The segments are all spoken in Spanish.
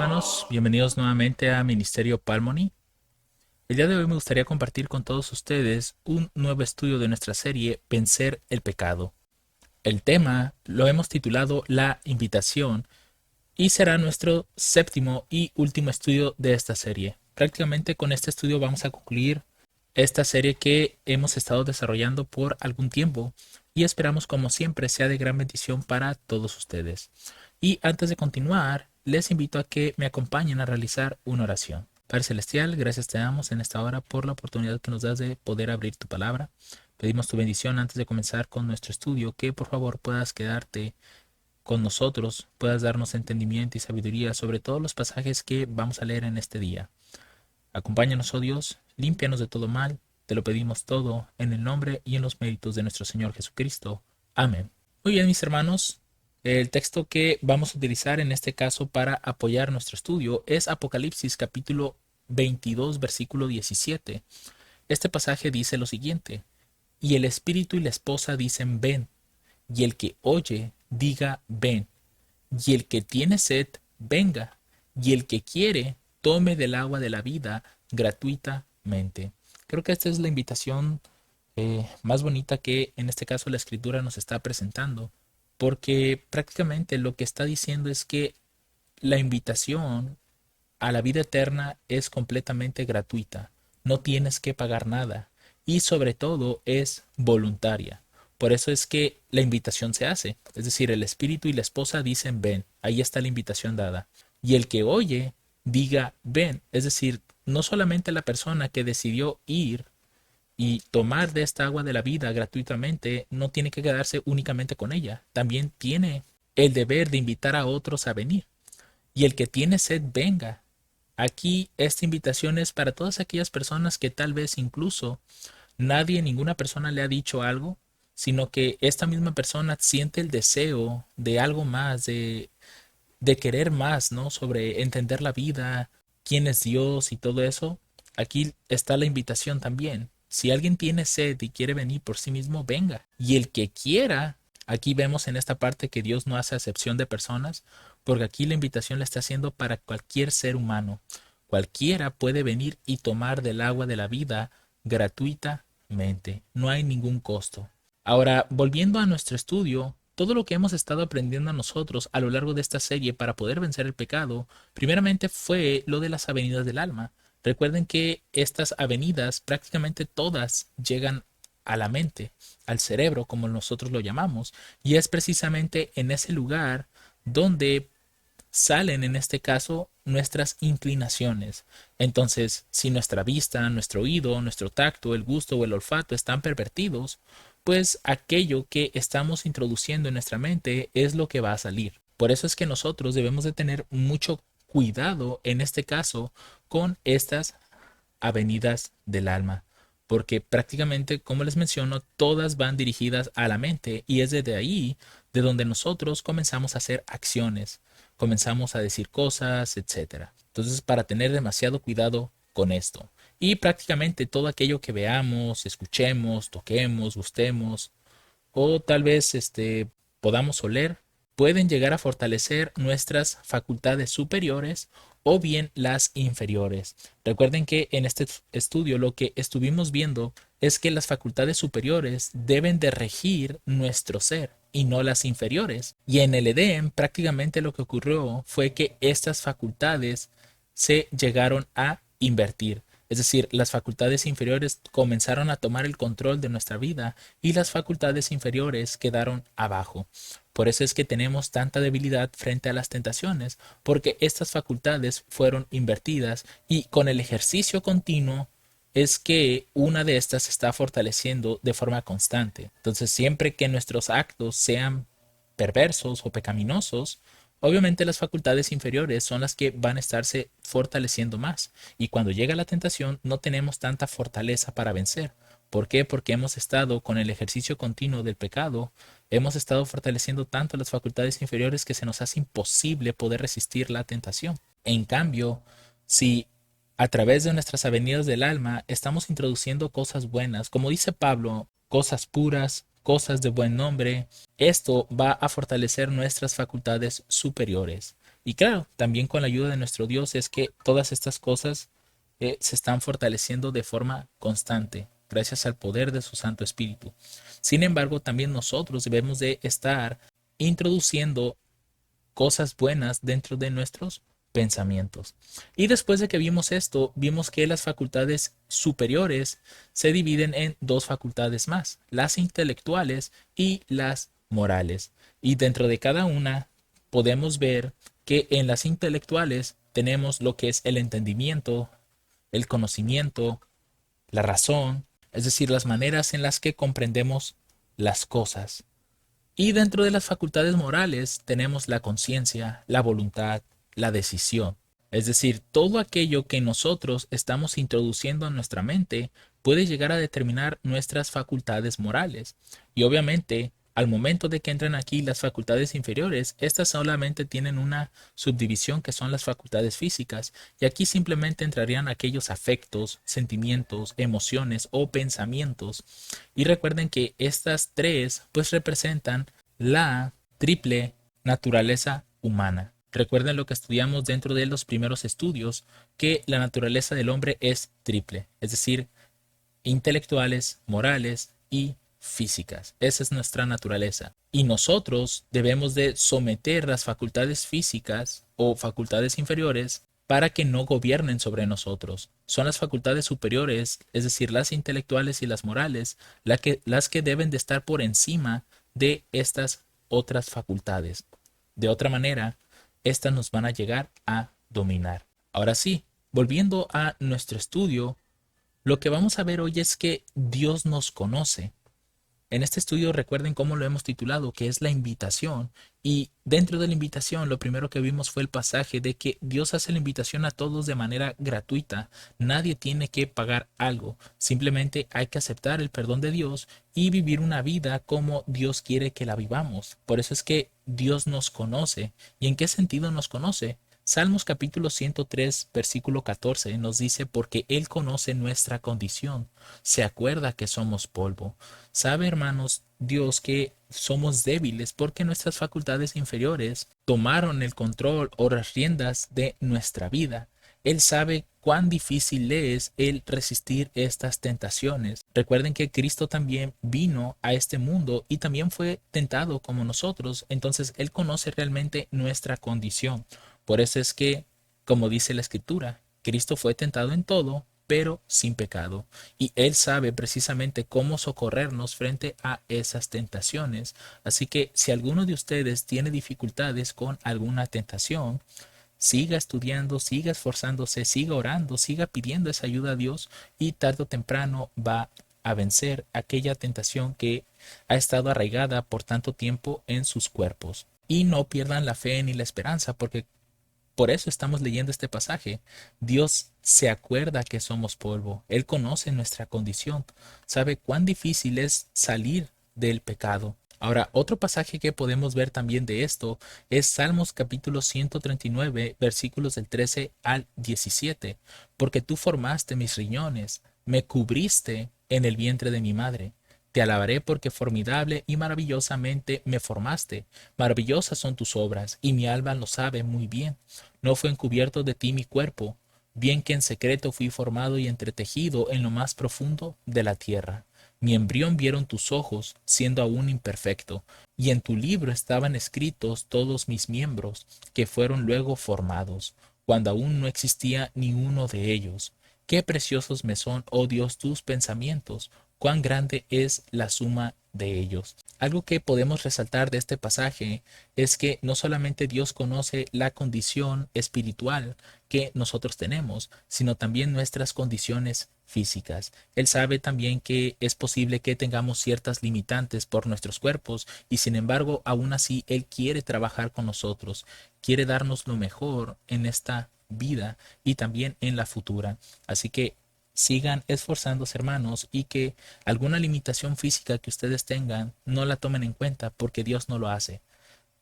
hermanos, bienvenidos nuevamente a Ministerio Palmony. El día de hoy me gustaría compartir con todos ustedes un nuevo estudio de nuestra serie Vencer el pecado. El tema lo hemos titulado La invitación y será nuestro séptimo y último estudio de esta serie. Prácticamente con este estudio vamos a concluir esta serie que hemos estado desarrollando por algún tiempo y esperamos como siempre sea de gran bendición para todos ustedes. Y antes de continuar, les invito a que me acompañen a realizar una oración. Padre Celestial, gracias te damos en esta hora por la oportunidad que nos das de poder abrir tu palabra. Pedimos tu bendición antes de comenzar con nuestro estudio, que por favor puedas quedarte con nosotros, puedas darnos entendimiento y sabiduría sobre todos los pasajes que vamos a leer en este día. Acompáñanos, oh Dios, límpianos de todo mal, te lo pedimos todo en el nombre y en los méritos de nuestro Señor Jesucristo. Amén. Muy bien, mis hermanos, el texto que vamos a utilizar en este caso para apoyar nuestro estudio es Apocalipsis capítulo 22, versículo 17. Este pasaje dice lo siguiente: y el espíritu y la esposa dicen ven, y el que oye diga ven, y el que tiene sed venga, y el que quiere tome del agua de la vida gratuitamente. Creo que esta es la invitación más bonita que en este caso la escritura nos está presentando, porque prácticamente lo que está diciendo es que la invitación a la vida eterna es completamente gratuita, no tienes que pagar nada y sobre todo es voluntaria. Por eso es que la invitación se hace, es decir, el espíritu y la esposa dicen ven, ahí está la invitación dada. Y el que oye diga ven, es decir, no solamente la persona que decidió ir y tomar de esta agua de la vida gratuitamente no tiene que quedarse únicamente con ella, también tiene el deber de invitar a otros a venir. Y el que tiene sed venga. Aquí esta invitación es para todas aquellas personas que tal vez incluso nadie, ninguna persona le ha dicho algo, sino que esta misma persona siente el deseo de algo más, de querer más, ¿no? Sobre entender la vida, quién es Dios y todo eso. Aquí está la invitación también. Si alguien tiene sed y quiere venir por sí mismo, venga. Y el que quiera, aquí vemos en esta parte que Dios no hace acepción de personas, porque aquí la invitación la está haciendo para cualquier ser humano. Cualquiera puede venir y tomar del agua de la vida gratuitamente. No hay ningún costo. Ahora, volviendo a nuestro estudio, todo lo que hemos estado aprendiendo nosotros a lo largo de esta serie para poder vencer el pecado, primeramente fue lo de las avenidas del alma. Recuerden que estas avenidas prácticamente todas llegan a la mente, al cerebro, como nosotros lo llamamos, y es precisamente en ese lugar donde salen en este caso nuestras inclinaciones. Entonces, si nuestra vista, nuestro oído, nuestro tacto, el gusto o el olfato están pervertidos, pues aquello que estamos introduciendo en nuestra mente es lo que va a salir. Por eso es que nosotros debemos de tener mucho cuidado en este caso con estas avenidas del alma, porque prácticamente, como les menciono, todas van dirigidas a la mente y es desde ahí de donde nosotros comenzamos a hacer acciones, comenzamos a decir cosas, etcétera. Entonces, para tener demasiado cuidado con esto. Y prácticamente todo aquello que veamos, escuchemos, toquemos, gustemos o tal vez podamos oler, pueden llegar a fortalecer nuestras facultades superiores o bien las inferiores. Recuerden que en este estudio lo que estuvimos viendo es que las facultades superiores deben de regir nuestro ser y no las inferiores. Y en el Edén prácticamente lo que ocurrió fue que estas facultades se llegaron a invertir. Es decir, las facultades inferiores comenzaron a tomar el control de nuestra vida y las facultades inferiores quedaron abajo. Por eso es que tenemos tanta debilidad frente a las tentaciones, porque estas facultades fueron invertidas y con el ejercicio continuo es que una de estas se está fortaleciendo de forma constante. Entonces, siempre que nuestros actos sean perversos o pecaminosos, obviamente las facultades inferiores son las que van a estarse fortaleciendo más. Y cuando llega la tentación no tenemos tanta fortaleza para vencer. ¿Por qué? Porque hemos estado con el ejercicio continuo del pecado, hemos estado fortaleciendo tanto las facultades inferiores que se nos hace imposible poder resistir la tentación. En cambio, si a través de nuestras avenidas del alma estamos introduciendo cosas buenas, como dice Pablo, cosas puras, cosas de buen nombre, esto va a fortalecer nuestras facultades superiores. Y claro, también con la ayuda de nuestro Dios es que todas estas cosas se están fortaleciendo de forma constante, gracias al poder de su Santo Espíritu. Sin embargo, también nosotros debemos de estar introduciendo cosas buenas dentro de nuestros pensamientos. Y después de que vimos esto, vimos que las facultades superiores se dividen en dos facultades más, las intelectuales y las morales. Y dentro de cada una podemos ver que en las intelectuales tenemos lo que es el entendimiento, el conocimiento, la razón, es decir, las maneras en las que comprendemos las cosas. Y dentro de las facultades morales tenemos la conciencia, la voluntad, la decisión. Es decir, todo aquello que nosotros estamos introduciendo a nuestra mente puede llegar a determinar nuestras facultades morales. Y obviamente, al momento de que entran aquí las facultades inferiores, estas solamente tienen una subdivisión que son las facultades físicas. Y aquí simplemente entrarían aquellos afectos, sentimientos, emociones o pensamientos. Y recuerden que estas tres pues representan la triple naturaleza humana. Recuerden lo que estudiamos dentro de los primeros estudios, que la naturaleza del hombre es triple, es decir, intelectuales, morales y físicas. Esa es nuestra naturaleza. Y nosotros debemos de someter las facultades físicas o facultades inferiores para que no gobiernen sobre nosotros. Son las facultades superiores, es decir, las intelectuales y las morales, las que deben de estar por encima de estas otras facultades. De otra manera, estas nos van a llegar a dominar. Ahora sí, volviendo a nuestro estudio, lo que vamos a ver hoy es que Dios nos conoce. En este estudio recuerden cómo lo hemos titulado, que es la invitación. Y dentro de la invitación, lo primero que vimos fue el pasaje de que Dios hace la invitación a todos de manera gratuita. Nadie tiene que pagar algo. Simplemente hay que aceptar el perdón de Dios y vivir una vida como Dios quiere que la vivamos. Por eso es que Dios nos conoce. ¿Y en qué sentido nos conoce? Salmos capítulo 103, versículo 14 nos dice, porque Él conoce nuestra condición, se acuerda que somos polvo. Sabe, hermanos, Dios que somos débiles porque nuestras facultades inferiores tomaron el control o las riendas de nuestra vida. Él sabe cuán difícil es el resistir estas tentaciones. Recuerden que Cristo también vino a este mundo y también fue tentado como nosotros, entonces Él conoce realmente nuestra condición. Por eso es que, como dice la Escritura, Cristo fue tentado en todo, pero sin pecado. Y Él sabe precisamente cómo socorrernos frente a esas tentaciones. Así que si alguno de ustedes tiene dificultades con alguna tentación, siga estudiando, siga esforzándose, siga orando, siga pidiendo esa ayuda a Dios y tarde o temprano va a vencer aquella tentación que ha estado arraigada por tanto tiempo en sus cuerpos. Y no pierdan la fe ni la esperanza, porque por eso estamos leyendo este pasaje. Dios se acuerda que somos polvo. Él conoce nuestra condición. Sabe cuán difícil es salir del pecado. Ahora, otro pasaje que podemos ver también de esto es Salmos capítulo 139, versículos del 13 al 17. Porque tú formaste mis riñones, me cubriste en el vientre de mi madre. Te alabaré porque formidable y maravillosamente me formaste. Maravillosas son tus obras, y mi alma lo sabe muy bien. No fue encubierto de ti mi cuerpo, bien que en secreto fui formado y entretejido en lo más profundo de la tierra. Mi embrión vieron tus ojos, siendo aún imperfecto, y en tu libro estaban escritos todos mis miembros, que fueron luego formados, cuando aún no existía ni uno de ellos. Qué preciosos me son, oh Dios, tus pensamientos, cuán grande es la suma de ellos. Algo que podemos resaltar de este pasaje es que no solamente Dios conoce la condición espiritual que nosotros tenemos, sino también nuestras condiciones físicas. Él sabe también que es posible que tengamos ciertas limitantes por nuestros cuerpos y sin embargo, aún así, Él quiere trabajar con nosotros, quiere darnos lo mejor en esta vida y también en la futura. Así que sigan esforzándose, hermanos, y que alguna limitación física que ustedes tengan no la tomen en cuenta porque Dios no lo hace.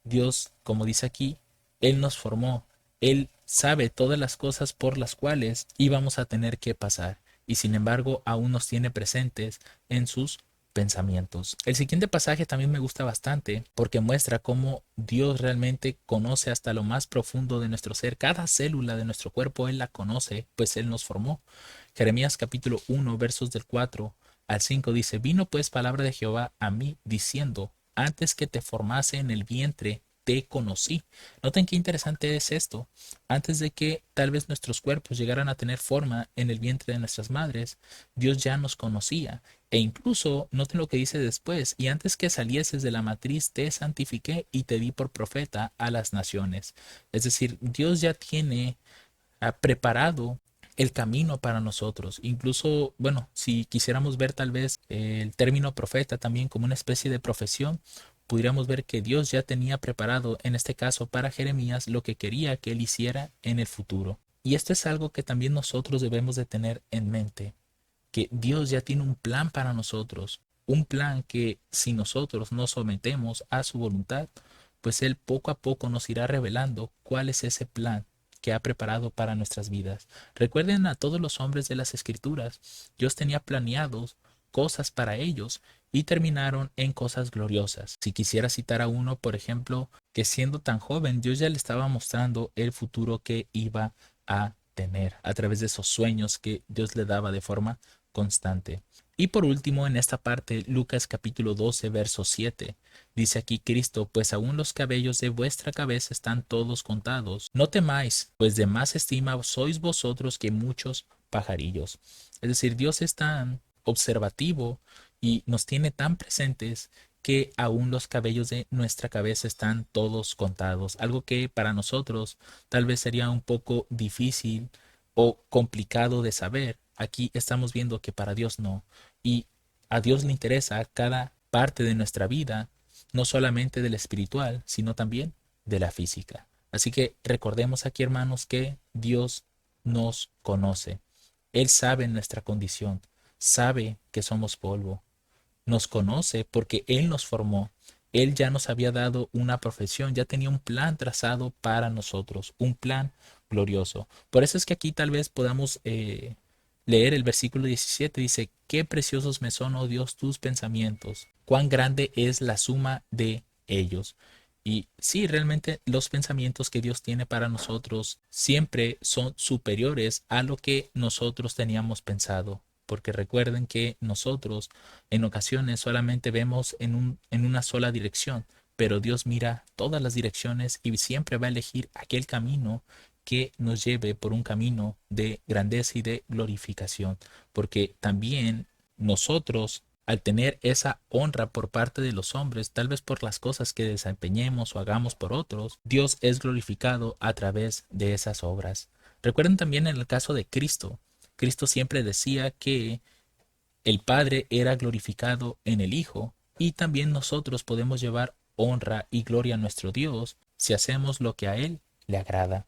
Dios, como dice aquí, Él nos formó, Él sabe todas las cosas por las cuales íbamos a tener que pasar y sin embargo aún nos tiene presentes en sus pensamientos. El siguiente pasaje también me gusta bastante porque muestra cómo Dios realmente conoce hasta lo más profundo de nuestro ser. Cada célula de nuestro cuerpo Él la conoce, pues Él nos formó. Jeremías capítulo 1, versos del 4 al 5 dice, vino pues palabra de Jehová a mí diciendo, antes que te formase en el vientre, te conocí. Noten qué interesante es esto. Antes de que tal vez nuestros cuerpos llegaran a tener forma en el vientre de nuestras madres, Dios ya nos conocía. E incluso, noten lo que dice después, y antes que salieses de la matriz te santifiqué y te di por profeta a las naciones. Es decir, Dios ya tiene preparado el camino para nosotros. Incluso, bueno, si quisiéramos ver tal vez el término profeta también como una especie de profesión, pudiéramos ver que Dios ya tenía preparado, en este caso para Jeremías, lo que quería que él hiciera en el futuro. Y esto es algo que también nosotros debemos de tener en mente, que Dios ya tiene un plan para nosotros, un plan que si nosotros nos sometemos a su voluntad, pues Él poco a poco nos irá revelando cuál es ese plan que ha preparado para nuestras vidas. Recuerden a todos los hombres de las Escrituras, Dios tenía planeados cosas para ellos y terminaron en cosas gloriosas. Si quisiera citar a uno, por ejemplo, que siendo tan joven, Dios ya le estaba mostrando el futuro que iba a tener a través de esos sueños que Dios le daba de forma constante. Y por último, en esta parte, Lucas capítulo 12, verso 7, dice aquí Cristo, pues aún los cabellos de vuestra cabeza están todos contados. No temáis, pues de más estima sois vosotros que muchos pajarillos. Es decir, Dios es tan observativo y nos tiene tan presentes que aún los cabellos de nuestra cabeza están todos contados. Algo que para nosotros tal vez sería un poco difícil o complicado de saber. Aquí estamos viendo que para Dios no. Y a Dios le interesa cada parte de nuestra vida, no solamente de la espiritual, sino también de la física. Así que recordemos aquí, hermanos, que Dios nos conoce. Él sabe nuestra condición, sabe que somos polvo, nos conoce porque Él nos formó. Él ya nos había dado una profesión, ya tenía un plan trazado para nosotros, un plan glorioso. Por eso es que aquí tal vez podamos leer el versículo 17, dice, qué preciosos me son, oh Dios, tus pensamientos, cuán grande es la suma de ellos. Y sí, realmente los pensamientos que Dios tiene para nosotros siempre son superiores a lo que nosotros teníamos pensado. Porque recuerden que nosotros en ocasiones solamente vemos en una sola dirección, pero Dios mira todas las direcciones y siempre va a elegir aquel camino que nos lleve por un camino de grandeza y de glorificación. Porque también nosotros, al tener esa honra por parte de los hombres, tal vez por las cosas que desempeñemos o hagamos por otros, Dios es glorificado a través de esas obras. Recuerden también en el caso de Cristo. Cristo siempre decía que el Padre era glorificado en el Hijo y también nosotros podemos llevar honra y gloria a nuestro Dios si hacemos lo que a Él le agrada.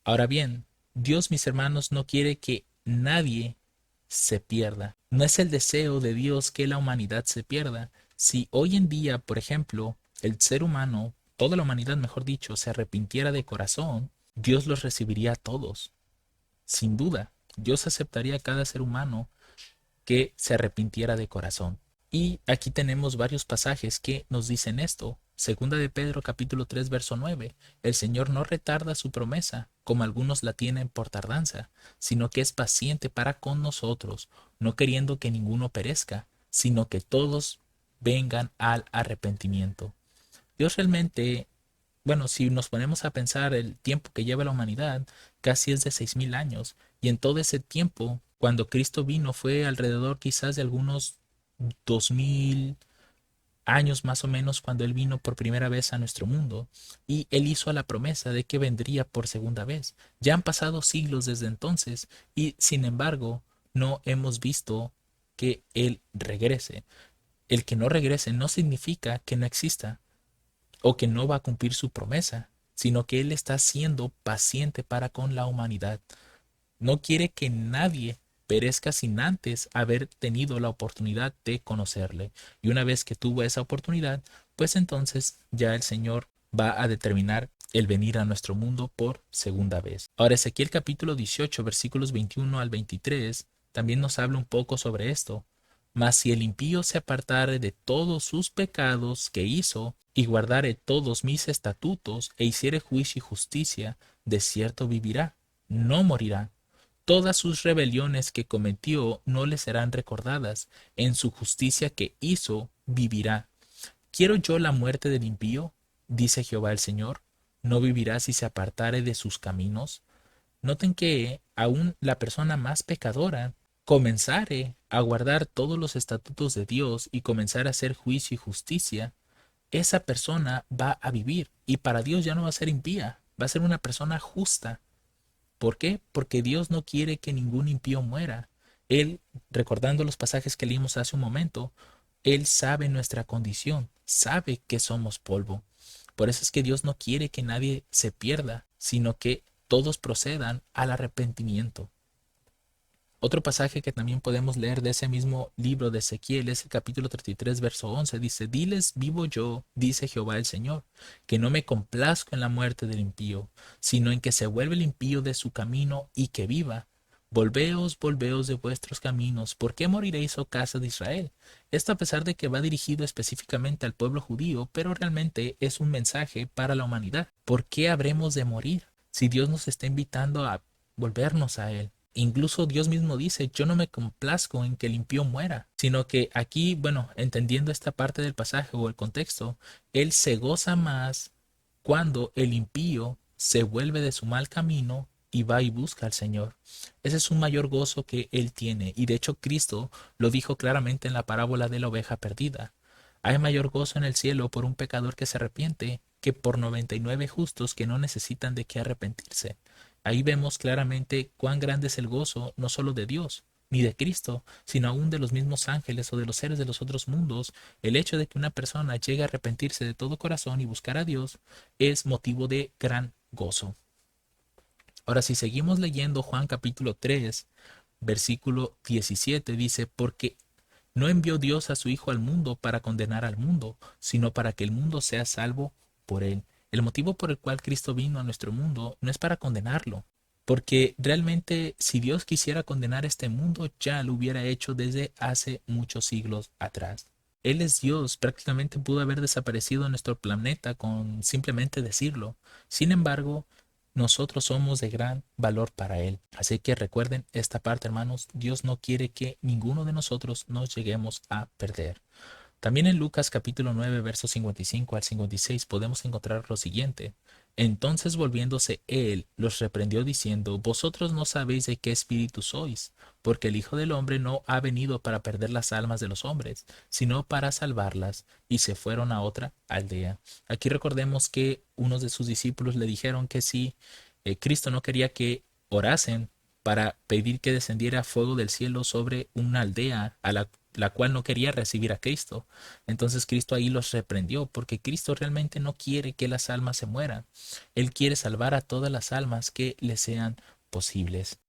Ahora bien, Dios, mis hermanos, no quiere que nadie se pierda. No es el deseo de Dios que la humanidad se pierda. Si hoy en día, por ejemplo, el ser humano, toda la humanidad, mejor dicho, se arrepintiera de corazón, Dios los recibiría a todos. Sin duda, Dios aceptaría a cada ser humano que se arrepintiera de corazón. Y aquí tenemos varios pasajes que nos dicen esto. Segunda de Pedro capítulo 3 verso 9. El Señor no retarda su promesa, como algunos la tienen por tardanza, sino que es paciente para con nosotros, no queriendo que ninguno perezca, sino que todos vengan al arrepentimiento. Dios realmente, bueno, si nos ponemos a pensar el tiempo que lleva la humanidad, casi es de 6000 años, y en todo ese tiempo, cuando Cristo vino, fue alrededor quizás de algunos 2000 años más o menos cuando Él vino por primera vez a nuestro mundo, y Él hizo la promesa de que vendría por segunda vez. Ya han pasado siglos desde entonces, y sin embargo, no hemos visto que Él regrese. El que no regrese no significa que no exista o que no va a cumplir su promesa, sino que Él está siendo paciente para con la humanidad. No quiere que nadie perezca sin antes haber tenido la oportunidad de conocerle. Y una vez que tuvo esa oportunidad, pues entonces ya el Señor va a determinar el venir a nuestro mundo por segunda vez. Ahora, Ezequiel capítulo 18, versículos 21 al 23, también nos habla un poco sobre esto. Mas si el impío se apartare de todos sus pecados que hizo, y guardare todos mis estatutos, e hiciere juicio y justicia, de cierto vivirá, no morirá. Todas sus rebeliones que cometió no le serán recordadas, en su justicia que hizo vivirá. ¿Quiero yo la muerte del impío? Dice Jehová el Señor. ¿No vivirá si se apartare de sus caminos? Noten que aún la persona más pecadora comenzare a guardar todos los estatutos de Dios y comenzar a hacer juicio y justicia, esa persona va a vivir y para Dios ya no va a ser impía, va a ser una persona justa. ¿Por qué? Porque Dios no quiere que ningún impío muera. Él, recordando los pasajes que leímos hace un momento, Él sabe nuestra condición, sabe que somos polvo. Por eso es que Dios no quiere que nadie se pierda, sino que todos procedan al arrepentimiento. Otro pasaje que también podemos leer de ese mismo libro de Ezequiel es el capítulo 33, verso 11. Dice, diles vivo yo, dice Jehová el Señor, que no me complazco en la muerte del impío, sino en que se vuelve el impío de su camino y que viva. Volveos, volveos de vuestros caminos, ¿por qué moriréis, oh casa de Israel? Esto a pesar de que va dirigido específicamente al pueblo judío, pero realmente es un mensaje para la humanidad. ¿Por qué habremos de morir si Dios nos está invitando a volvernos a Él? Incluso Dios mismo dice, yo no me complazco en que el impío muera, sino que aquí, bueno, entendiendo esta parte del pasaje o el contexto, Él se goza más cuando el impío se vuelve de su mal camino y va y busca al Señor. Ese es un mayor gozo que Él tiene. Y de hecho Cristo lo dijo claramente en la parábola de la oveja perdida. Hay mayor gozo en el cielo por un pecador que se arrepiente que por 99 justos que no necesitan de qué arrepentirse. Ahí vemos claramente cuán grande es el gozo no solo de Dios, ni de Cristo, sino aún de los mismos ángeles o de los seres de los otros mundos. El hecho de que una persona llegue a arrepentirse de todo corazón y buscar a Dios es motivo de gran gozo. Ahora, si seguimos leyendo Juan capítulo 3, versículo 17, dice, porque no envió Dios a su Hijo al mundo para condenar al mundo, sino para que el mundo sea salvo por él. El motivo por el cual Cristo vino a nuestro mundo no es para condenarlo, porque realmente si Dios quisiera condenar este mundo, ya lo hubiera hecho desde hace muchos siglos atrás. Él es Dios, prácticamente pudo haber desaparecido en nuestro planeta con simplemente decirlo. Sin embargo, nosotros somos de gran valor para Él. Así que recuerden esta parte, hermanos, Dios no quiere que ninguno de nosotros nos lleguemos a perder. También en Lucas capítulo 9, versos 55 al 56 podemos encontrar lo siguiente. Entonces volviéndose él, los reprendió diciendo, vosotros no sabéis de qué espíritu sois, porque el Hijo del Hombre no ha venido para perder las almas de los hombres, sino para salvarlas. Y se fueron a otra aldea. Aquí recordemos que unos de sus discípulos le dijeron que si Cristo no quería que orasen para pedir que descendiera fuego del cielo sobre una aldea a la cual no quería recibir a Cristo. Entonces Cristo ahí los reprendió, porque Cristo realmente no quiere que las almas se mueran. Él quiere salvar a todas las almas que le sean posibles.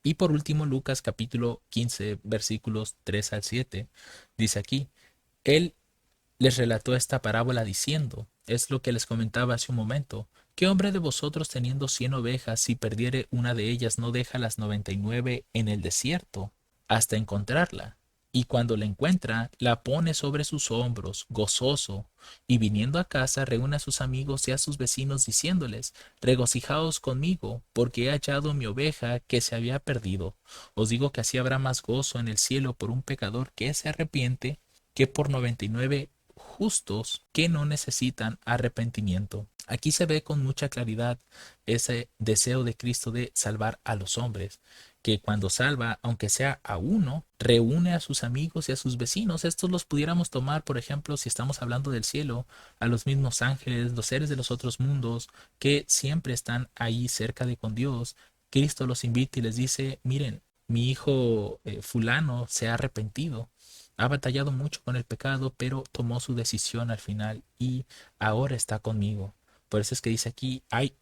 Y por último, Lucas capítulo 15, versículos 3 al 7, dice aquí, Él les relató esta parábola diciendo, es lo que les comentaba hace un momento, ¿qué hombre de vosotros teniendo 100 ovejas, si perdiere una de ellas, no deja las 99 en el desierto hasta encontrarla? Y cuando la encuentra, la pone sobre sus hombros, gozoso, y viniendo a casa reúne a sus amigos y a sus vecinos diciéndoles, regocijaos conmigo, porque he hallado mi oveja que se había perdido. Os digo que así habrá más gozo en el cielo por un pecador que se arrepiente que por 99 justos que no necesitan arrepentimiento. Aquí se ve con mucha claridad ese deseo de Cristo de salvar a los hombres, que cuando salva, aunque sea a uno, reúne a sus amigos y a sus vecinos. Estos los pudiéramos tomar, por ejemplo, si estamos hablando del cielo, a los mismos ángeles, los seres de los otros mundos, que siempre están ahí cerca de con Dios. Cristo los invita y les dice, miren, mi hijo fulano se ha arrepentido, ha batallado mucho con el pecado, pero tomó su decisión al final y ahora está conmigo. Por eso es que dice aquí, hay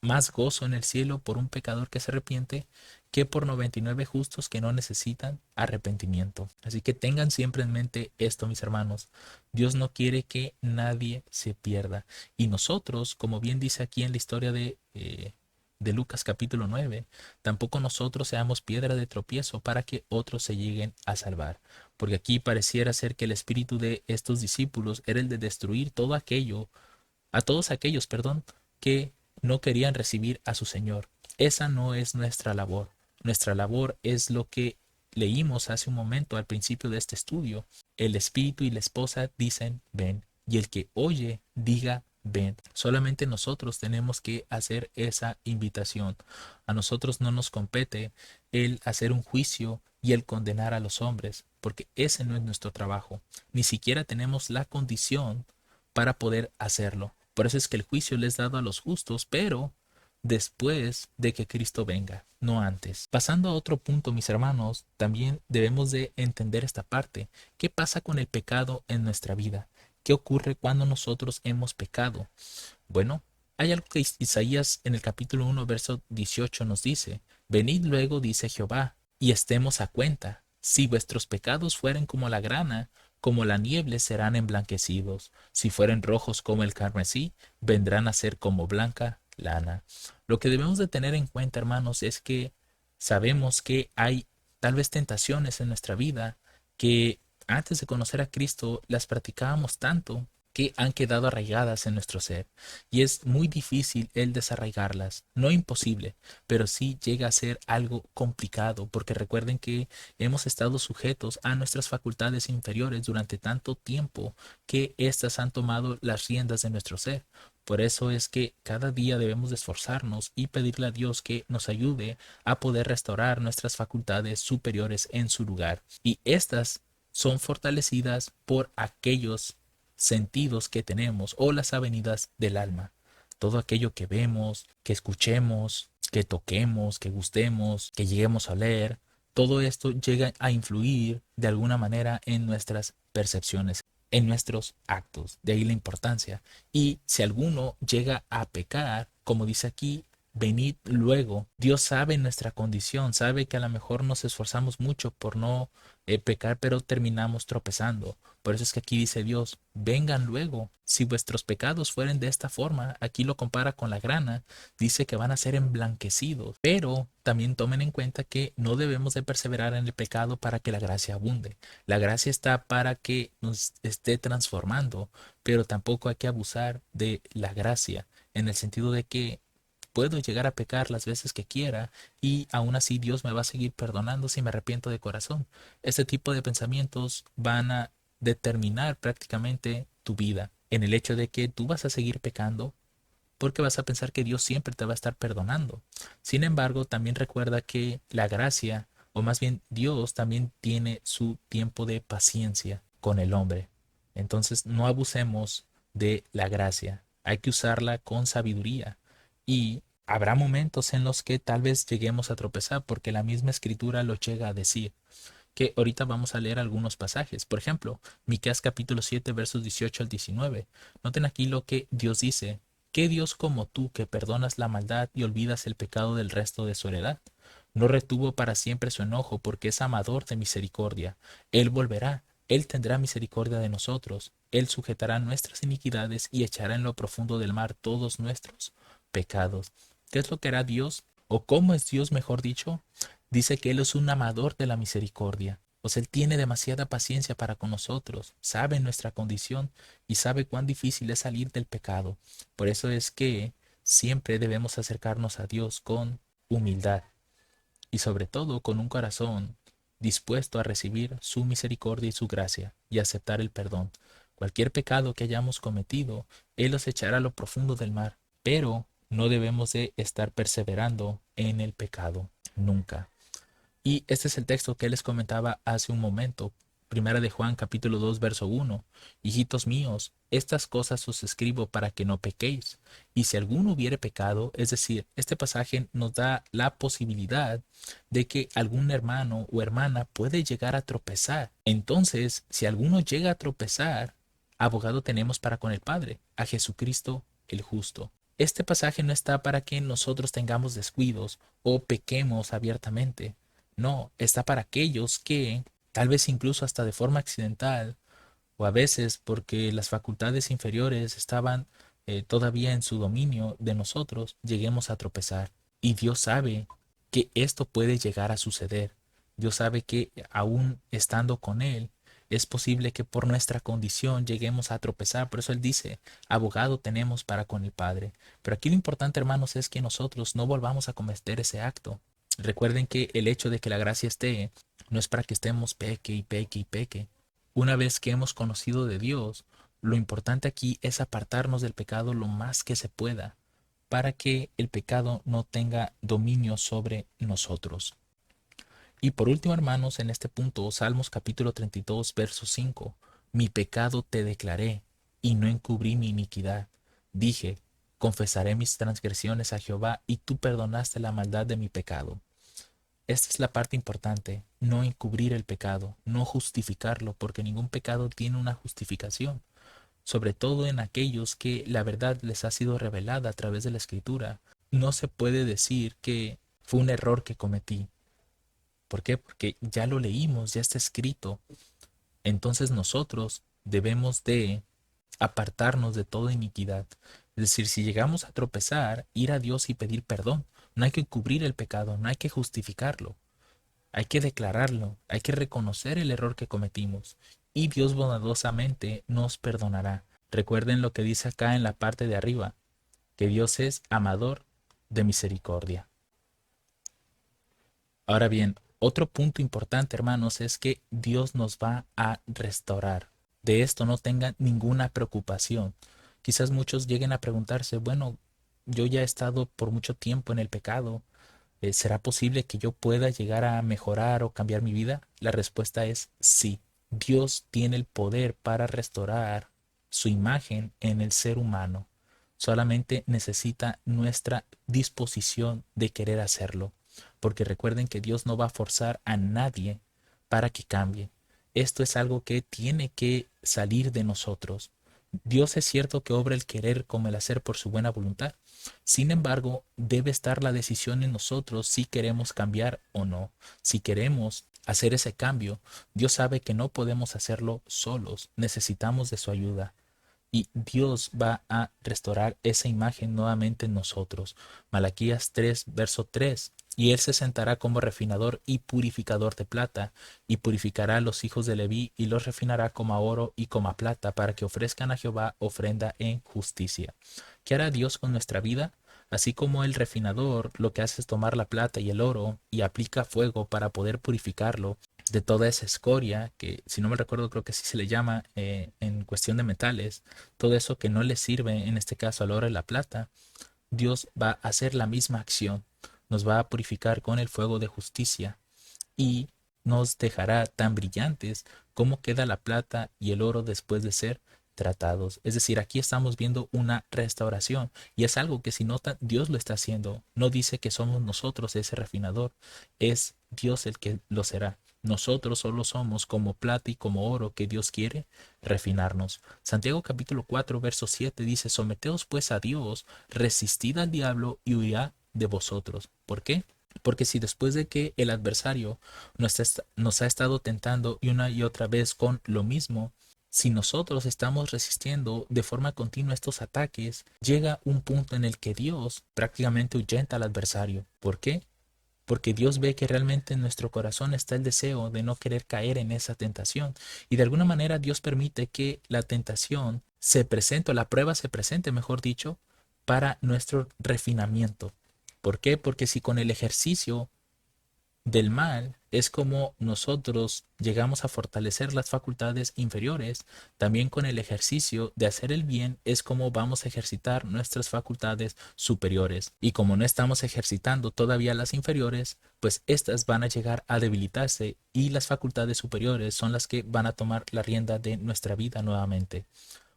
más gozo en el cielo por un pecador que se arrepiente que por 99 justos que no necesitan arrepentimiento. Así que tengan siempre en mente esto, mis hermanos. Dios no quiere que nadie se pierda. Y nosotros, como bien dice aquí en la historia de de Lucas capítulo 9, tampoco nosotros seamos piedra de tropiezo para que otros se lleguen a salvar. Porque aquí pareciera ser que el espíritu de estos discípulos era el de destruir todo aquello, a todos aquellos, perdón, que no querían recibir a su Señor. Esa no es nuestra labor. Nuestra labor es lo que leímos hace un momento al principio de este estudio. El espíritu y la esposa dicen ven, y el que oye diga ven. Solamente nosotros tenemos que hacer esa invitación. A nosotros no nos compete el hacer un juicio y el condenar a los hombres, porque ese no es nuestro trabajo. Ni siquiera tenemos la condición para poder hacerlo. Por eso es que el juicio le es dado a los justos, pero después de que Cristo venga, no antes. Pasando a otro punto, mis hermanos, también debemos de entender esta parte. ¿Qué pasa con el pecado en nuestra vida? ¿Qué ocurre cuando nosotros hemos pecado? Bueno, hay algo que Isaías en el capítulo 1, verso 18 nos dice: Venid luego, dice Jehová, y estemos a cuenta. Si vuestros pecados fueren como la grana, como la nieve serán emblanquecidos. Si fueren rojos como el carmesí, vendrán a ser como blanca lana. Lo que debemos de tener en cuenta, hermanos, es que sabemos que hay tal vez tentaciones en nuestra vida que antes de conocer a Cristo las practicábamos tanto que han quedado arraigadas en nuestro ser, y es muy difícil el desarraigarlas. No imposible, pero sí llega a ser algo complicado, porque recuerden que hemos estado sujetos a nuestras facultades inferiores durante tanto tiempo que éstas han tomado las riendas de nuestro ser. Por eso es que cada día debemos de esforzarnos y pedirle a Dios que nos ayude a poder restaurar nuestras facultades superiores en su lugar. Y estas son fortalecidas por aquellos sentidos que tenemos o las avenidas del alma. Todo aquello que vemos, que escuchemos, que toquemos, que gustemos, que lleguemos a leer, todo esto llega a influir de alguna manera en nuestras percepciones, en nuestros actos. De ahí la importancia. Y si alguno llega a pecar, como dice aquí, venid luego. Dios sabe nuestra condición, sabe que a lo mejor nos esforzamos mucho por no pecar, pero terminamos tropezando. Por eso es que aquí dice Dios, vengan luego. Si vuestros pecados fueren de esta forma, aquí lo compara con la grana, dice que van a ser emblanquecidos. Pero también tomen en cuenta que no debemos de perseverar en el pecado para que la gracia abunde. La gracia está para que nos esté transformando, pero tampoco hay que abusar de la gracia, en el sentido de que puedo llegar a pecar las veces que quiera y aún así Dios me va a seguir perdonando si me arrepiento de corazón. Este tipo de pensamientos van a determinar prácticamente tu vida, en el hecho de que tú vas a seguir pecando porque vas a pensar que Dios siempre te va a estar perdonando. Sin embargo, también recuerda que la gracia, o más bien Dios, también tiene su tiempo de paciencia con el hombre. Entonces, no abusemos de la gracia. Hay que usarla con sabiduría. Y habrá momentos en los que tal vez lleguemos a tropezar, porque la misma escritura lo llega a decir, que ahorita vamos a leer algunos pasajes. Por ejemplo, Miqueas capítulo 7 versos 18 al 19. Noten aquí lo que Dios dice: ¿Qué Dios como tú, que perdonas la maldad y olvidas el pecado del resto de su heredad? No retuvo para siempre su enojo, porque es amador de misericordia. Él volverá, Él tendrá misericordia de nosotros. Él sujetará nuestras iniquidades y echará en lo profundo del mar todos nuestros pecados. ¿Qué es lo que hará Dios? ¿O cómo es Dios, mejor dicho? Dice que Él es un amador de la misericordia. Pues Él tiene demasiada paciencia para con nosotros, sabe nuestra condición y sabe cuán difícil es salir del pecado. Por eso es que siempre debemos acercarnos a Dios con humildad y sobre todo con un corazón dispuesto a recibir su misericordia y su gracia y aceptar el perdón. Cualquier pecado que hayamos cometido, Él los echará a lo profundo del mar, pero no debemos de estar perseverando en el pecado, nunca. Y este es el texto que les comentaba hace un momento. Primera de Juan capítulo 2 verso 1. Hijitos míos, estas cosas os escribo para que no pequéis. Y si alguno hubiere pecado, es decir, este pasaje nos da la posibilidad de que algún hermano o hermana puede llegar a tropezar. Entonces, si alguno llega a tropezar, abogado tenemos para con el Padre, a Jesucristo el justo. Este pasaje no está para que nosotros tengamos descuidos o pequemos abiertamente. No, está para aquellos que, tal vez incluso hasta de forma accidental, o a veces porque las facultades inferiores estaban todavía en su dominio de nosotros, lleguemos a tropezar. Y Dios sabe que esto puede llegar a suceder. Dios sabe que aún estando con Él, es posible que por nuestra condición lleguemos a tropezar. Por eso Él dice, abogado tenemos para con el Padre. Pero aquí lo importante, hermanos, es que nosotros no volvamos a cometer ese acto. Recuerden que el hecho de que la gracia esté no es para que estemos peque y peque y peque. Una vez que hemos conocido de Dios, lo importante aquí es apartarnos del pecado lo más que se pueda, para que el pecado no tenga dominio sobre nosotros. Y por último, hermanos, en este punto, Salmos capítulo 32, verso 5, mi pecado te declaré, y no encubrí mi iniquidad. Dije, confesaré mis transgresiones a Jehová, y tú perdonaste la maldad de mi pecado. Esta es la parte importante, no encubrir el pecado, no justificarlo, porque ningún pecado tiene una justificación, sobre todo en aquellos que la verdad les ha sido revelada a través de la Escritura. No se puede decir que fue un error que cometí. ¿Por qué? Porque ya lo leímos, ya está escrito. Entonces nosotros debemos de apartarnos de toda iniquidad. Es decir, si llegamos a tropezar, ir a Dios y pedir perdón. No hay que cubrir el pecado, no hay que justificarlo. Hay que declararlo, hay que reconocer el error que cometimos y Dios bondadosamente nos perdonará. Recuerden lo que dice acá en la parte de arriba, que Dios es amador de misericordia. Ahora bien, otro punto importante, hermanos, es que Dios nos va a restaurar. De esto no tengan ninguna preocupación. Quizás muchos lleguen a preguntarse, bueno, yo ya he estado por mucho tiempo en el pecado. ¿Será posible que yo pueda llegar a mejorar o cambiar mi vida? La respuesta es sí. Dios tiene el poder para restaurar su imagen en el ser humano. Solamente necesita nuestra disposición de querer hacerlo. Porque recuerden que Dios no va a forzar a nadie para que cambie. Esto es algo que tiene que salir de nosotros. Dios es cierto que obra el querer como el hacer por su buena voluntad. Sin embargo, debe estar la decisión en nosotros si queremos cambiar o no. Si queremos hacer ese cambio, Dios sabe que no podemos hacerlo solos, necesitamos de su ayuda. Y Dios va a restaurar esa imagen nuevamente en nosotros. Malaquías 3, verso 3. Y él se sentará como refinador y purificador de plata, y purificará a los hijos de Leví, y los refinará como a oro y como a plata, para que ofrezcan a Jehová ofrenda en justicia. ¿Qué hará Dios con nuestra vida? Así como el refinador lo que hace es tomar la plata y el oro y aplica fuego para poder purificarlo de toda esa escoria, que si no me recuerdo creo que así se le llama en cuestión de metales, todo eso que no le sirve, en este caso al oro y la plata, Dios va a hacer la misma acción, nos va a purificar con el fuego de justicia y nos dejará tan brillantes como queda la plata y el oro después de ser tratados. Es decir, aquí estamos viendo una restauración y es algo que si nota Dios lo está haciendo. No dice que somos nosotros ese refinador, es Dios el que lo será. Nosotros solo somos como plata y como oro que Dios quiere refinarnos. Santiago capítulo 4 verso 7 dice, someteos pues a Dios, resistid al diablo y huirá de vosotros. ¿Por qué? Porque si después de que el adversario nos ha estado tentando y una y otra vez con lo mismo, si nosotros estamos resistiendo de forma continua estos ataques, llega un punto en el que Dios prácticamente ahuyenta al adversario. ¿Por qué? Porque Dios ve que realmente en nuestro corazón está el deseo de no querer caer en esa tentación. Y de alguna manera Dios permite que la tentación se presente, o la prueba se presente, mejor dicho, para nuestro refinamiento. ¿Por qué? Porque si con el ejercicio del mal es como nosotros llegamos a fortalecer las facultades inferiores, también con el ejercicio de hacer el bien es como vamos a ejercitar nuestras facultades superiores. Y como no estamos ejercitando todavía las inferiores, pues estas van a llegar a debilitarse y las facultades superiores son las que van a tomar la rienda de nuestra vida nuevamente.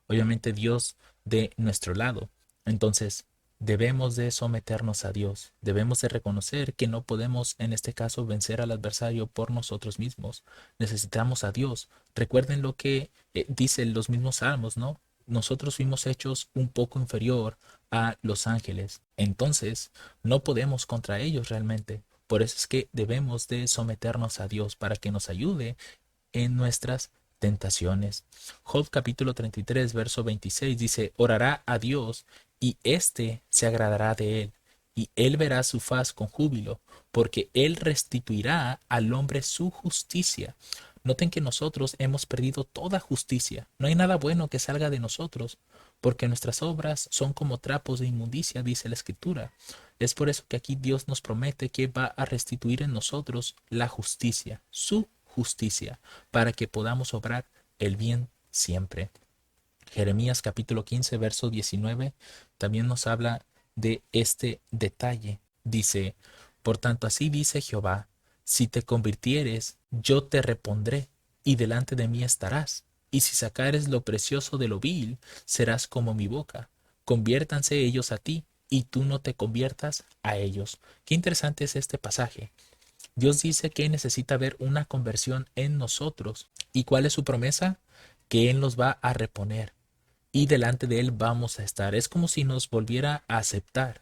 Obviamente Dios de nuestro lado. Entonces, debemos de someternos a Dios. Debemos de reconocer que no podemos, en este caso, vencer al adversario por nosotros mismos. Necesitamos a Dios. Recuerden lo que dicen los mismos salmos, ¿no? Nosotros fuimos hechos un poco inferior a los ángeles. Entonces, no podemos contra ellos realmente. Por eso es que debemos de someternos a Dios para que nos ayude en nuestras tentaciones. Job capítulo 33, verso 26 dice, orará a Dios y éste se agradará de él y él verá su faz con júbilo, porque él restituirá al hombre su justicia. Noten que nosotros hemos perdido toda justicia. No hay nada bueno que salga de nosotros, porque nuestras obras son como trapos de inmundicia, dice la Escritura. Es por eso que aquí Dios nos promete que va a restituir en nosotros la justicia, su justicia, para que podamos obrar el bien siempre. Jeremías capítulo 15, verso 19, también nos habla de este detalle. Dice, por tanto así dice Jehová, si te convirtieres, yo te repondré, y delante de mí estarás. Y si sacares lo precioso de lo vil, serás como mi boca. Conviértanse ellos a ti, y tú no te conviertas a ellos. Qué interesante es este pasaje. Dios dice que necesita ver una conversión en nosotros. ¿Y cuál es su promesa? Que Él nos va a reponer y delante de Él vamos a estar. Es como si nos volviera a aceptar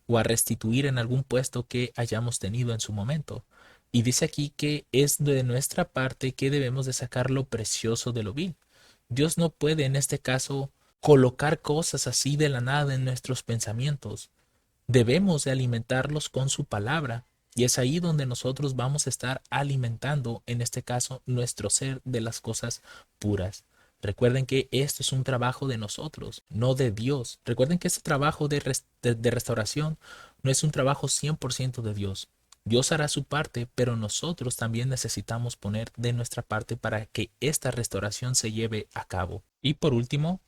o a restituir en algún puesto que hayamos tenido en su momento. Y dice aquí que es de nuestra parte que debemos de sacar lo precioso de lo vil. Dios no puede en este caso colocar cosas así de la nada en nuestros pensamientos. Debemos de alimentarlos con su palabra. Y es ahí donde nosotros vamos a estar alimentando, en este caso, nuestro ser de las cosas puras. Recuerden que esto es un trabajo de nosotros, no de Dios. Recuerden que este trabajo de restauración no es un trabajo 100% de Dios. Dios hará su parte, pero nosotros también necesitamos poner de nuestra parte para que esta restauración se lleve a cabo. Y por último,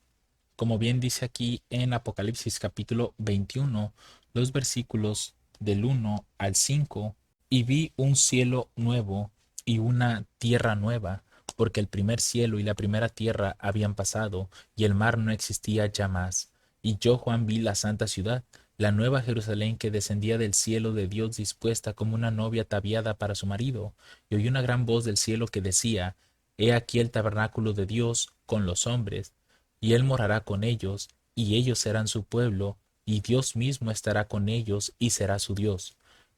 como bien dice aquí en Apocalipsis capítulo 21, los versículos del 1 al 5, y vi un cielo nuevo y una tierra nueva, porque el primer cielo y la primera tierra habían pasado, y el mar no existía ya más. Y yo, Juan, vi la santa ciudad, la nueva Jerusalén que descendía del cielo de Dios dispuesta como una novia ataviada para su marido, y oí una gran voz del cielo que decía, He aquí el tabernáculo de Dios con los hombres, y él morará con ellos, y ellos serán su pueblo, y Dios mismo estará con ellos y será su Dios.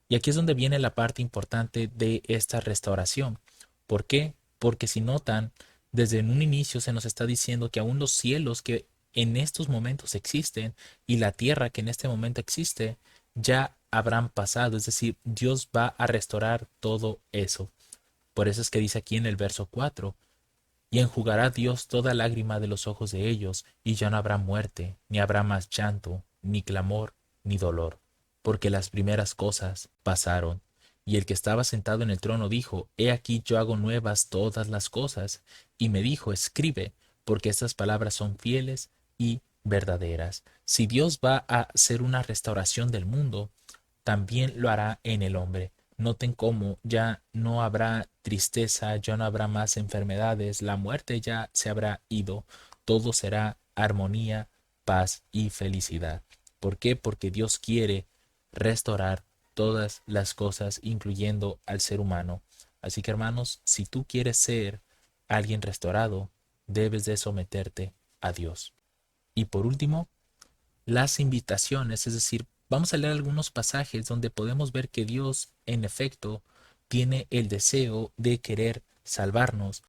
Y aquí es donde viene la parte importante de esta restauración. ¿Por qué? Porque si notan, desde un inicio se nos está diciendo que aún los cielos que en estos momentos existen y la tierra que en este momento existe ya habrán pasado, es decir, Dios va a restaurar todo eso. Por eso es que dice aquí en el verso 4, y enjugará Dios toda lágrima de los ojos de ellos, y ya no habrá muerte, ni habrá más llanto, ni clamor, ni dolor, porque las primeras cosas pasaron. Y el que estaba sentado en el trono dijo, He aquí yo hago nuevas todas las cosas. Y me dijo, Escribe, porque estas palabras son fieles y verdaderas. Si Dios va a hacer una restauración del mundo, también lo hará en el hombre. Noten cómo ya no habrá tristeza, ya no habrá más enfermedades, la muerte ya se habrá ido, todo será armonía, paz y felicidad. ¿Por qué? Porque Dios quiere restaurar todas las cosas, incluyendo al ser humano. Así que hermanos, si tú quieres ser alguien restaurado, debes de someterte a Dios. Y por último, las invitaciones, es decir, vamos a leer algunos pasajes donde podemos ver que Dios, en efecto, tiene el deseo de querer salvarnos.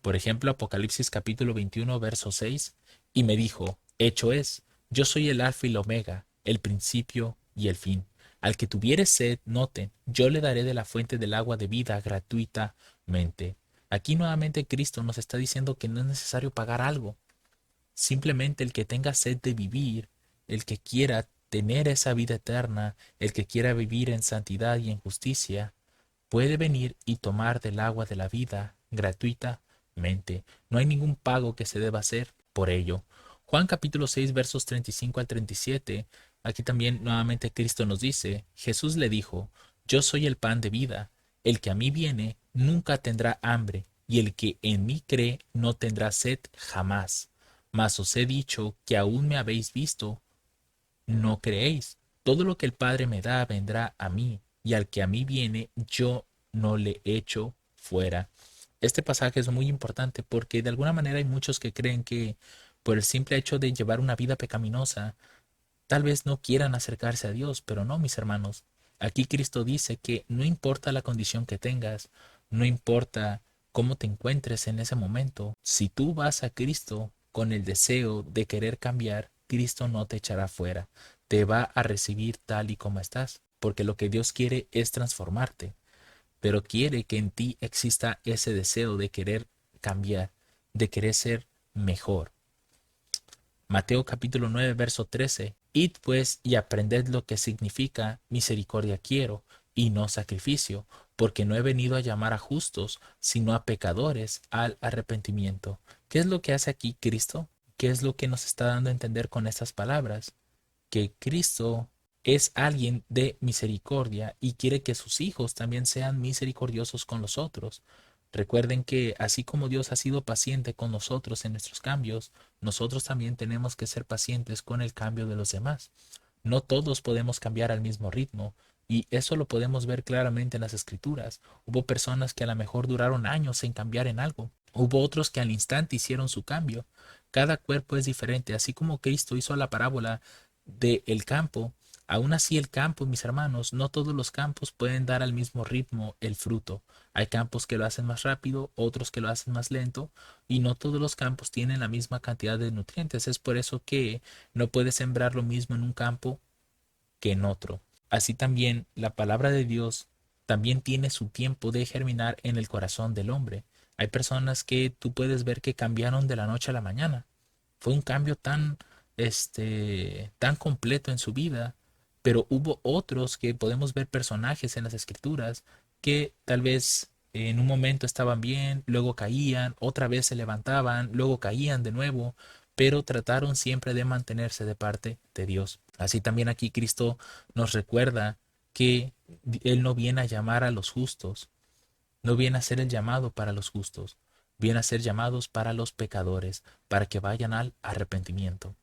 Por ejemplo, Apocalipsis capítulo 21, verso 6, y me dijo, hecho es, yo soy el alfa y el omega, el principio y el fin. Al que tuviere sed, noten, yo le daré de la fuente del agua de vida gratuitamente. Aquí nuevamente Cristo nos está diciendo que no es necesario pagar algo. Simplemente el que tenga sed de vivir, el que quiera tener esa vida eterna, el que quiera vivir en santidad y en justicia, puede venir y tomar del agua de la vida gratuitamente. No hay ningún pago que se deba hacer por ello. Juan capítulo 6 versos 35 al 37, aquí también nuevamente Cristo nos dice, Jesús le dijo, Yo soy el pan de vida, el que a mí viene nunca tendrá hambre, y el que en mí cree no tendrá sed jamás. Mas os he dicho que aún me habéis visto, no creéis. Todo lo que el Padre me da vendrá a mí, y al que a mí viene, yo no le echo fuera. Este pasaje es muy importante porque de alguna manera hay muchos que creen que por el simple hecho de llevar una vida pecaminosa, tal vez no quieran acercarse a Dios, pero no, mis hermanos. Aquí Cristo dice que no importa la condición que tengas, no importa cómo te encuentres en ese momento, si tú vas a Cristo con el deseo de querer cambiar, Cristo no te echará fuera. te va a recibir tal y como estás, porque lo que Dios quiere es transformarte, pero quiere que en ti exista ese deseo de querer cambiar, de querer ser mejor. Mateo capítulo 9, verso 13. Id pues y aprended lo que significa misericordia quiero y no sacrificio, porque no he venido a llamar a justos, sino a pecadores al arrepentimiento. ¿Qué es lo que hace aquí Cristo? ¿Qué es lo que nos está dando a entender con estas palabras? Que Cristo es alguien de misericordia y quiere que sus hijos también sean misericordiosos con los otros. Recuerden que así como Dios ha sido paciente con nosotros en nuestros cambios, nosotros también tenemos que ser pacientes con el cambio de los demás. No todos podemos cambiar al mismo ritmo, y eso lo podemos ver claramente en las escrituras. Hubo personas que a lo mejor duraron años en cambiar en algo. Hubo otros que al instante hicieron su cambio. Cada cuerpo es diferente, así como Cristo hizo la parábola del campo. Aún así el campo, mis hermanos, no todos los campos pueden dar al mismo ritmo el fruto. Hay campos que lo hacen más rápido, otros que lo hacen más lento, y no todos los campos tienen la misma cantidad de nutrientes. Es por eso que no puedes sembrar lo mismo en un campo que en otro. Así también la palabra de Dios también tiene su tiempo de germinar en el corazón del hombre. Hay personas que tú puedes ver que cambiaron de la noche a la mañana. Fue un cambio tan completo en su vida, pero hubo otros que podemos ver personajes en las escrituras que tal vez en un momento estaban bien, luego caían, otra vez se levantaban, luego caían de nuevo, pero trataron siempre de mantenerse de parte de Dios. Así también aquí Cristo nos recuerda que Él no viene a llamar a los justos, no viene a ser el llamado para los justos, viene a ser llamados para los pecadores, para que vayan al arrepentimiento.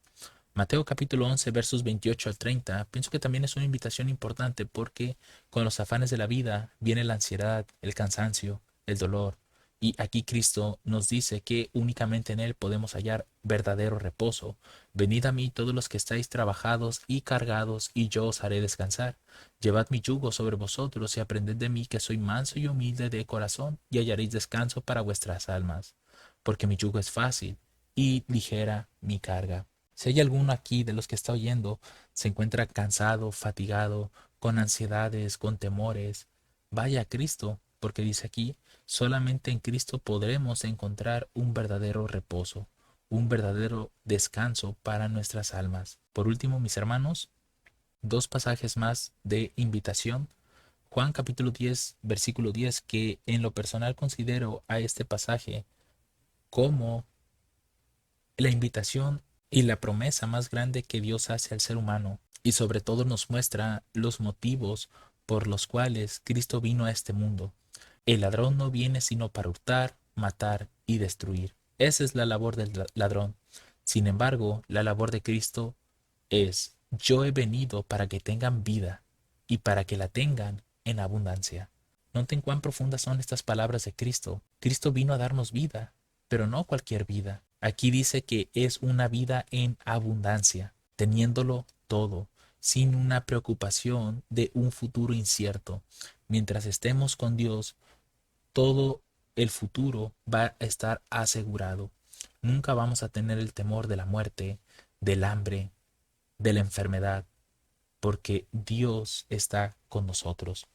Mateo capítulo 11 versos 28 al 30, pienso que también es una invitación importante porque con los afanes de la vida viene la ansiedad, el cansancio, el dolor. Y aquí Cristo nos dice que únicamente en Él podemos hallar verdadero reposo. Venid a mí todos los que estáis trabajados y cargados, y yo os haré descansar. Llevad mi yugo sobre vosotros y aprended de mí, que soy manso y humilde de corazón, y hallaréis descanso para vuestras almas. Porque mi yugo es fácil y ligera mi carga. Si hay alguno aquí de los que está oyendo se encuentra cansado, fatigado, con ansiedades, con temores, vaya a Cristo, porque dice aquí, solamente en Cristo podremos encontrar un verdadero reposo, un verdadero descanso para nuestras almas. Por último, mis hermanos, dos pasajes más de invitación. Juan capítulo 10, versículo 10, que en lo personal considero a este pasaje como la invitación y la promesa más grande que Dios hace al ser humano, y sobre todo nos muestra los motivos por los cuales Cristo vino a este mundo. El ladrón no viene sino para hurtar, matar y destruir. Esa es la labor del ladrón. Sin embargo, la labor de Cristo es: yo he venido para que tengan vida y para que la tengan en abundancia. Noten cuán profundas son estas palabras de Cristo. Cristo vino a darnos vida, pero no cualquier vida. Aquí dice que es una vida en abundancia, teniéndolo todo, sin una preocupación de un futuro incierto. Mientras estemos con Dios, todo el futuro va a estar asegurado. Nunca vamos a tener el temor de la muerte, del hambre, de la enfermedad, porque Dios está con nosotros.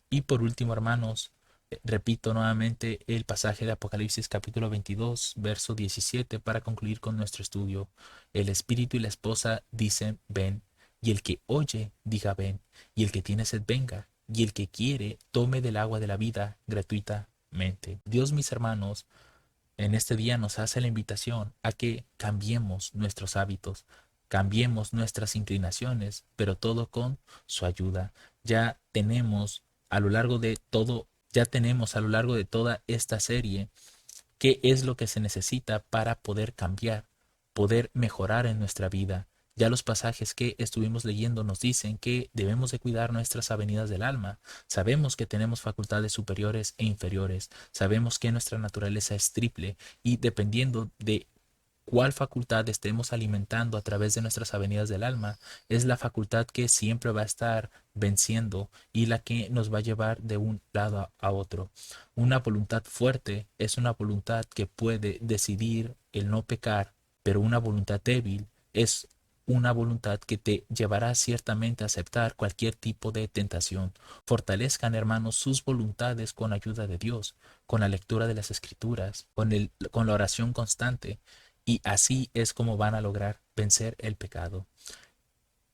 Y por último, hermanos, repito nuevamente el pasaje de Apocalipsis capítulo 22, verso 17 para concluir con nuestro estudio. El espíritu y la esposa dicen, ven, y el que oye, diga, ven, y el que tiene sed, venga, y el que quiere, tome del agua de la vida gratuitamente. Dios, mis hermanos, en este día nos hace la invitación a que cambiemos nuestros hábitos, cambiemos nuestras inclinaciones, pero todo con su ayuda. Ya tenemos a lo largo de todo, ya tenemos a lo largo de toda esta serie qué es lo que se necesita para poder cambiar, poder mejorar en nuestra vida. Ya los pasajes que estuvimos leyendo nos dicen que debemos de cuidar nuestras avenidas del alma. Sabemos que tenemos facultades superiores e inferiores. Sabemos que nuestra naturaleza es triple y dependiendo de cuál facultad estemos alimentando a través de nuestras avenidas del alma, es la facultad que siempre va a estar venciendo y la que nos va a llevar de un lado a otro. Una voluntad fuerte es una voluntad que puede decidir el no pecar, pero una voluntad débil es una voluntad que te llevará ciertamente a aceptar cualquier tipo de tentación. Fortalezcan, hermanos, sus voluntades con la ayuda de Dios, con la lectura de las Escrituras, con la oración constante, y así es como van a lograr vencer el pecado.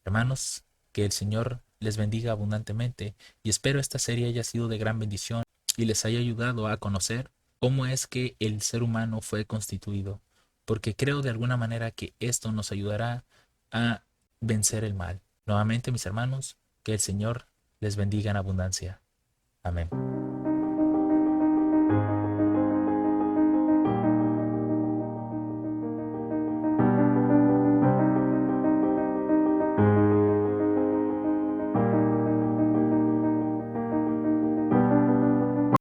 Hermanos, que el Señor les bendiga abundantemente y espero esta serie haya sido de gran bendición y les haya ayudado a conocer cómo es que el ser humano fue constituido, porque creo de alguna manera que esto nos ayudará a vencer el mal. Nuevamente, mis hermanos, que el Señor les bendiga en abundancia. Amén.